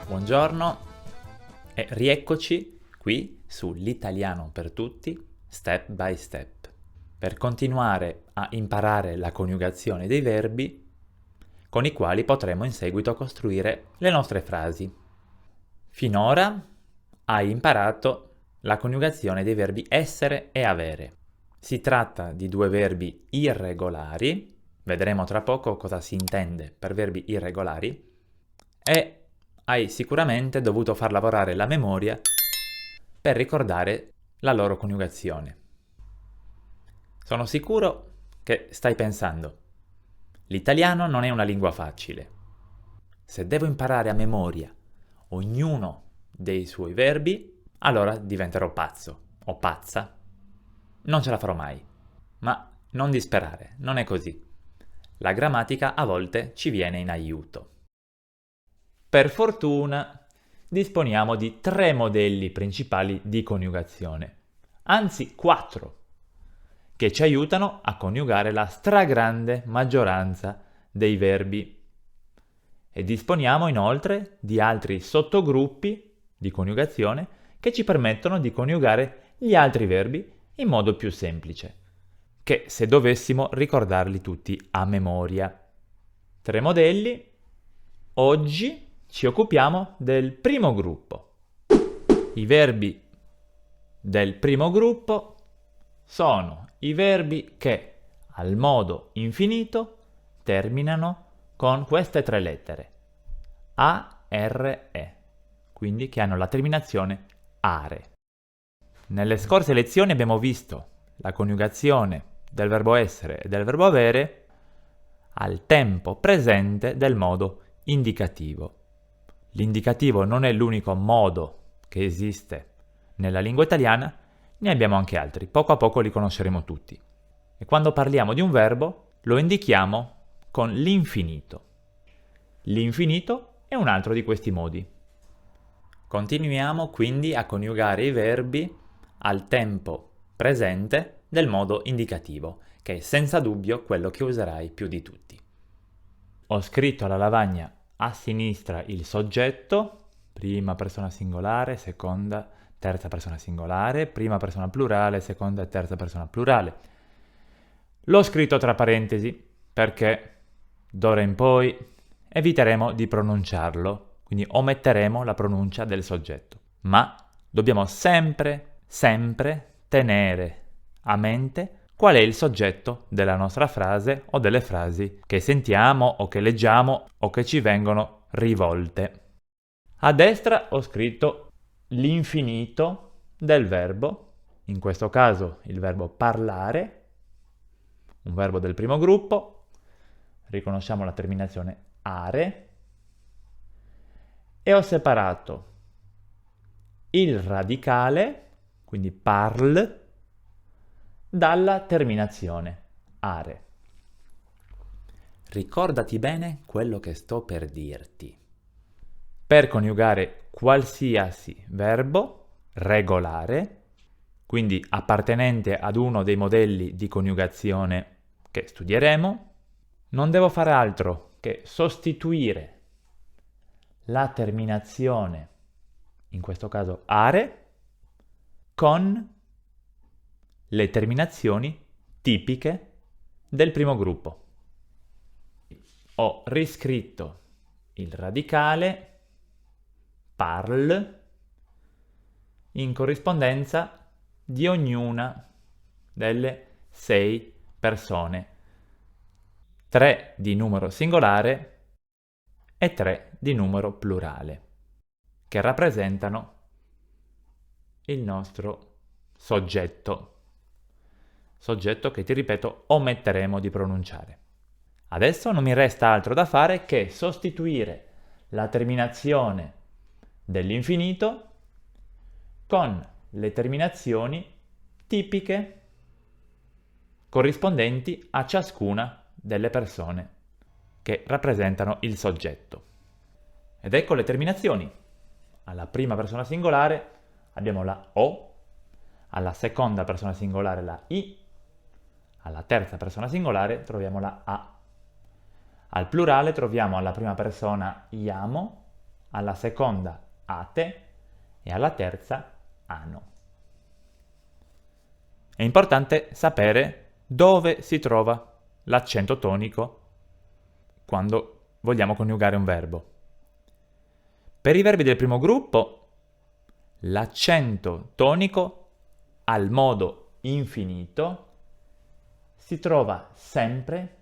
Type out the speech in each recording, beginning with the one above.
Buongiorno e rieccoci qui su l'italiano per tutti, step by step, per continuare a imparare la coniugazione dei verbi con i quali potremo in seguito costruire le nostre frasi. Finora hai imparato la coniugazione dei verbi essere e avere. Si tratta di due verbi irregolari, vedremo tra poco cosa si intende per verbi irregolari, e hai sicuramente dovuto far lavorare la memoria per ricordare la loro coniugazione. Sono sicuro che stai pensando, l'italiano non è una lingua facile. Se devo imparare a memoria ognuno dei suoi verbi, allora diventerò pazzo o pazza. Non ce la farò mai. Ma non disperare, non è così. La grammatica a volte ci viene in aiuto. Per fortuna disponiamo di 3 modelli principali di coniugazione, anzi 4, che ci aiutano a coniugare la stragrande maggioranza dei verbi. E disponiamo inoltre di altri sottogruppi di coniugazione che ci permettono di coniugare gli altri verbi in modo più semplice, che se dovessimo ricordarli tutti a memoria. 3 modelli. Oggi ci occupiamo del primo gruppo. I verbi del primo gruppo sono i verbi che al modo infinito terminano con queste 3 lettere. A, R, E, quindi che hanno la terminazione are. Nelle scorse lezioni abbiamo visto la coniugazione del verbo essere e del verbo avere al tempo presente del modo indicativo. L'indicativo non è l'unico modo che esiste nella lingua italiana, ne abbiamo anche altri, poco a poco li conosceremo tutti. E quando parliamo di un verbo lo indichiamo con l'infinito. L'infinito è un altro di questi modi. Continuiamo quindi a coniugare i verbi al tempo presente del modo indicativo, che è senza dubbio quello che userai più di tutti. Ho scritto alla lavagna a sinistra il soggetto, prima persona singolare, seconda, terza persona singolare, prima persona plurale, seconda e terza persona plurale. L'ho scritto tra parentesi perché d'ora in poi eviteremo di pronunciarlo, quindi ometteremo la pronuncia del soggetto. Ma dobbiamo sempre tenere a mente qual è il soggetto della nostra frase o delle frasi che sentiamo o che leggiamo o che ci vengono rivolte. A destra ho scritto l'infinito del verbo, in questo caso il verbo parlare, un verbo del primo gruppo, riconosciamo la terminazione are, e ho separato il radicale, quindi parl, dalla terminazione are. Ricordati bene quello che sto per dirti. Per coniugare qualsiasi verbo regolare, quindi appartenente ad uno dei modelli di coniugazione che studieremo, non devo fare altro che sostituire la terminazione, in questo caso are, con le terminazioni tipiche del primo gruppo. Ho riscritto il radicale parl in corrispondenza di ognuna delle 6 persone, 3 di numero singolare e 3 di numero plurale, che rappresentano il nostro soggetto che, ti ripeto, ometteremo di pronunciare. Adesso non mi resta altro da fare che sostituire la terminazione dell'infinito con le terminazioni tipiche corrispondenti a ciascuna delle persone che rappresentano il soggetto. Ed ecco le terminazioni. Alla prima persona singolare abbiamo la O, alla seconda persona singolare la I, alla terza persona singolare troviamo la A. Al plurale troviamo alla prima persona iamo, alla seconda ate e alla terza ano. È importante sapere dove si trova l'accento tonico quando vogliamo coniugare un verbo. Per i verbi del primo gruppo, l'accento tonico al modo infinito si trova sempre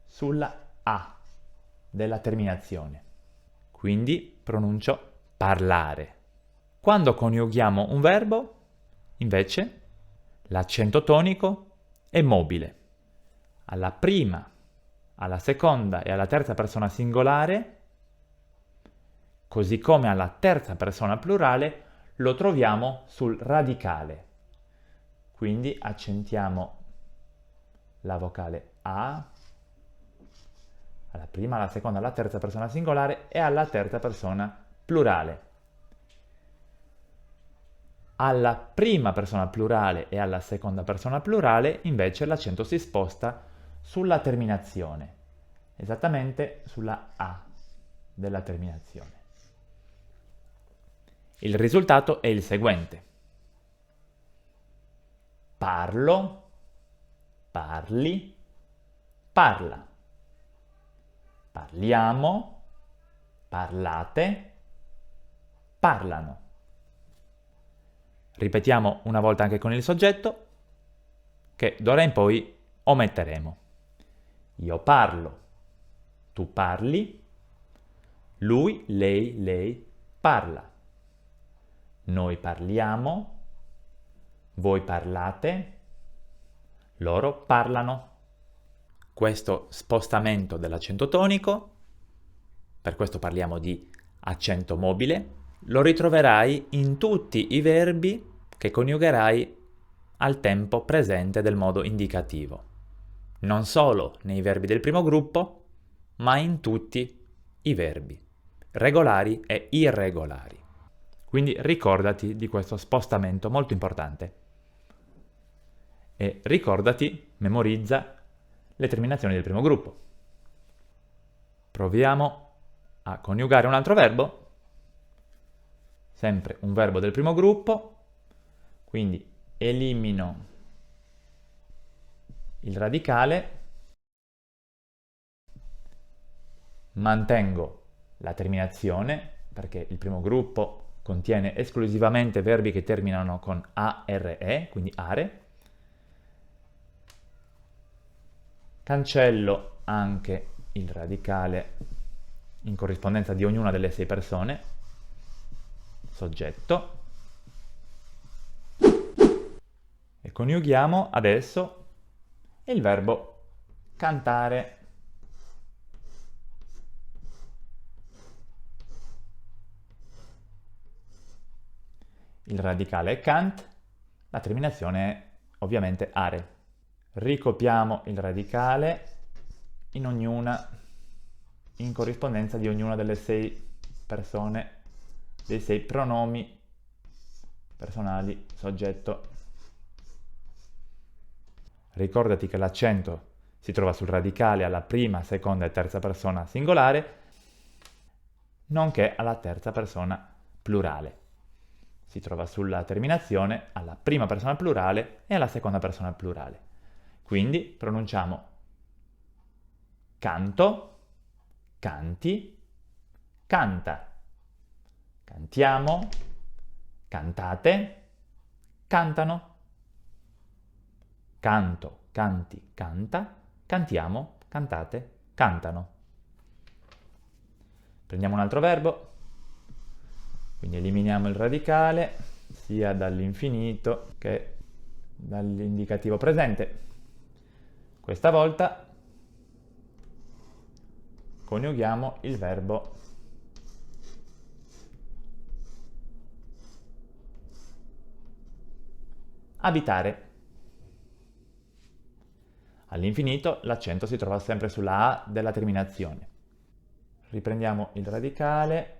sulla A della terminazione. Quindi pronuncio parlare. Quando coniughiamo un verbo, invece, l'accento tonico è mobile. Alla prima, alla seconda e alla terza persona singolare, così come alla terza persona plurale, lo troviamo sul radicale. Quindi accentiamo la vocale A alla prima, alla seconda, alla terza persona singolare e alla terza persona plurale. Alla prima persona plurale e alla seconda persona plurale invece l'accento si sposta sulla terminazione, esattamente sulla A della terminazione. Il risultato è il seguente. Parlo, parli, parla. Parliamo, parlate, parlano. Ripetiamo una volta anche con il soggetto, che d'ora in poi ometteremo. Io parlo, tu parli, lui, lei parla. Noi parliamo, voi parlate, loro parlano. Questo spostamento dell'accento tonico, per questo parliamo di accento mobile, lo ritroverai in tutti i verbi che coniugherai al tempo presente del modo indicativo. Non solo nei verbi del primo gruppo, ma in tutti i verbi, regolari e irregolari. Quindi ricordati di questo spostamento molto importante. E ricordati, memorizza le terminazioni del primo gruppo. Proviamo a coniugare un altro verbo, sempre un verbo del primo gruppo, quindi elimino il radicale, mantengo la terminazione, perché il primo gruppo contiene esclusivamente verbi che terminano con are, quindi are. Cancello anche il radicale in corrispondenza di ognuna delle 6 persone, soggetto, e coniughiamo adesso il verbo cantare. Il radicale è cant, la terminazione è ovviamente are. Ricopiamo il radicale in corrispondenza di ognuna delle 6 persone, dei 6 pronomi personali soggetto. Ricordati che l'accento si trova sul radicale alla prima, seconda e terza persona singolare, nonché alla terza persona plurale. Si trova sulla terminazione alla prima persona plurale e alla seconda persona plurale. Quindi pronunciamo canto, canti, canta. Cantiamo, cantate, cantano. Canto, canti, canta, cantiamo, cantate, cantano. Prendiamo un altro verbo, quindi eliminiamo il radicale sia dall'infinito che dall'indicativo presente. Questa volta coniughiamo il verbo abitare. All'infinito l'accento si trova sempre sulla A della terminazione. Riprendiamo il radicale.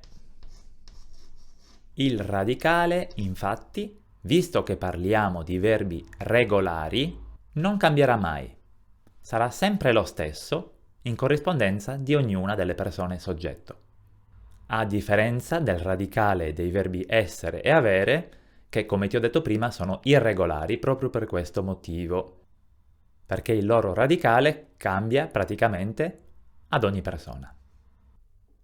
Il radicale, infatti, visto che parliamo di verbi regolari, non cambierà mai. Sarà sempre lo stesso in corrispondenza di ognuna delle persone soggetto. A differenza del radicale dei verbi essere e avere, che come ti ho detto prima sono irregolari proprio per questo motivo, perché il loro radicale cambia praticamente ad ogni persona.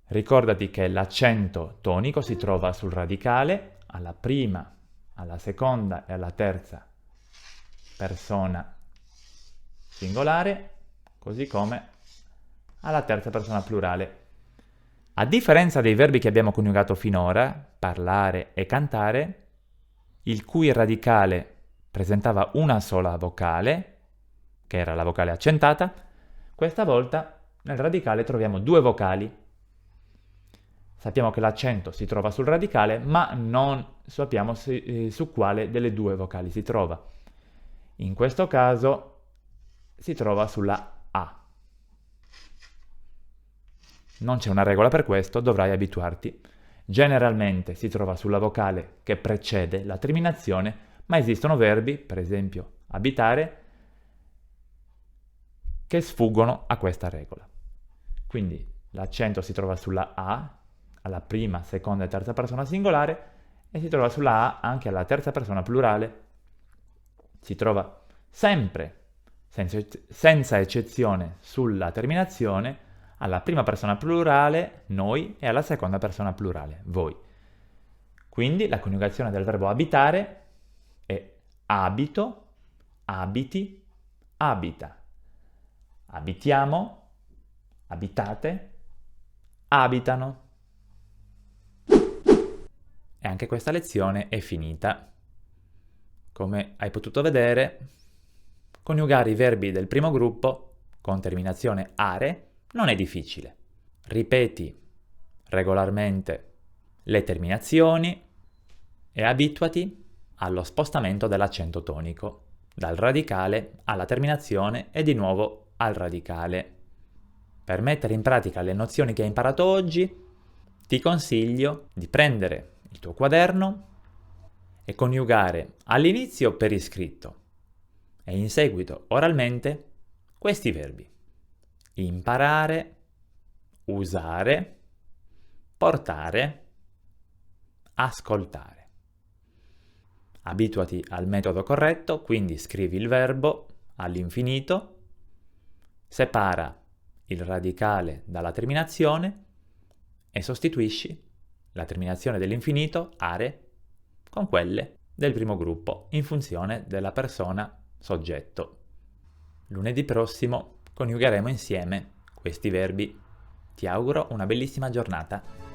Ricordati che l'accento tonico si trova sul radicale alla prima, alla seconda e alla terza persona singolare, così come alla terza persona plurale. A differenza dei verbi che abbiamo coniugato finora, parlare e cantare, il cui radicale presentava una sola vocale, che era la vocale accentata, questa volta nel radicale troviamo due vocali. Sappiamo che l'accento si trova sul radicale, ma non sappiamo su quale delle due vocali si trova. In questo caso si trova sulla A. Non c'è una regola per questo, dovrai abituarti. Generalmente si trova sulla vocale che precede la terminazione, ma esistono verbi, per esempio abitare, che sfuggono a questa regola. Quindi l'accento si trova sulla A, alla prima, seconda e terza persona singolare, e si trova sulla A anche alla terza persona plurale. Si trova sempre, senza eccezione, sulla terminazione, alla prima persona plurale, noi, e alla seconda persona plurale, voi. Quindi la coniugazione del verbo abitare è abito, abiti, abita. Abitiamo, abitate, abitano. E anche questa lezione è finita. Come hai potuto vedere, coniugare i verbi del primo gruppo con terminazione are non è difficile. Ripeti regolarmente le terminazioni e abituati allo spostamento dell'accento tonico, dal radicale alla terminazione e di nuovo al radicale. Per mettere in pratica le nozioni che hai imparato oggi, ti consiglio di prendere il tuo quaderno e coniugare all'inizio per iscritto e in seguito oralmente questi verbi: imparare, usare, portare, ascoltare. Abituati al metodo corretto, quindi scrivi il verbo all'infinito, separa il radicale dalla terminazione e sostituisci la terminazione dell'infinito, are, con quelle del primo gruppo in funzione della persona soggetto. Lunedì prossimo coniugheremo insieme questi verbi. Ti auguro una bellissima giornata.